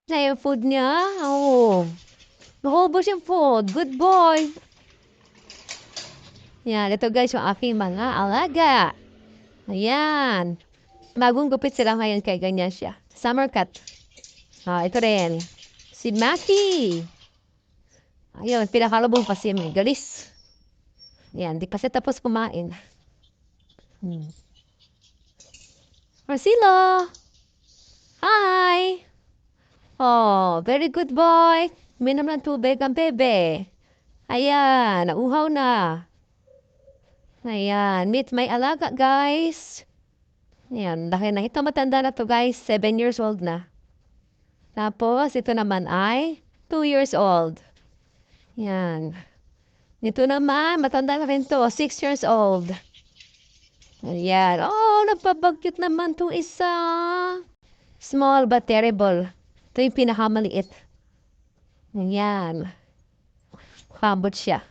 Na yung food niya. Oh. Naubos yung food. Good boy. Yan. Ito guys yung aking mga alaga. Ayan. Bagong gupit sila ngayon kay ganyan siya. Summer cut. Ito rin. Si Maki. Ayun. Pinakalabong pa si Galis. Ayan. Di pa siya tapos kumain. Marcelo. Hi. Oh, very good boy. Minom ng tubig ang bebe. Ayan, nauhaw na. Ayan, meet my alaga, guys. Ayan, laki na. Ito matanda na to, guys. 7 years old na. Tapos, ito naman ay 2 years old. Ayan. Ito naman, matanda na rin to. 6 years old. Ayan. Oh, nagpabagyot naman to isa. Small but terrible. Ito yung pinakamaliit. Ayan. Kambot siya.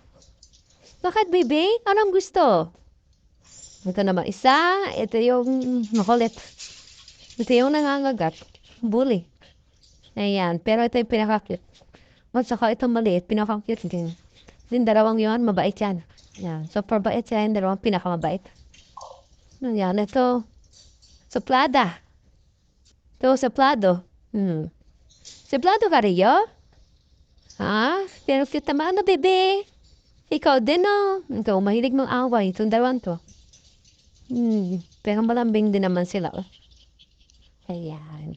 Bakit, baby? Anong gusto? Ito naman isa. Ito yung makulit. Ito yung nangangagat. Bully. Ayan. Pero ito yung pinaka-cute. At saka ito maliit. Pinaka-cute din. Din dalawang yon mabait yan. Ayan. Super bait yan. Dalawang pinakamabait. Ayan. Ito. Suplada. Ito, suplado. Suplado ka rin, pero cute naman na, bebe. Ikaw din, no? Ikaw, mahilig mong away. Itong dalawang to. Pero malambing din naman sila, Ayan.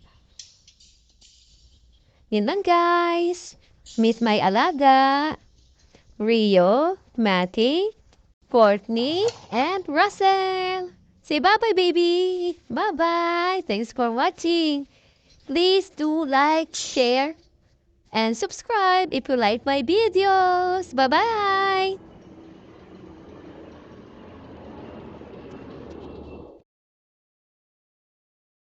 Yan lang, guys. Meet my alaga. Rio, Matty, Courtney, and Russell. Say bye-bye, baby. Bye-bye. Thanks for watching. Please do like, share, and subscribe if you like my videos. Bye-bye!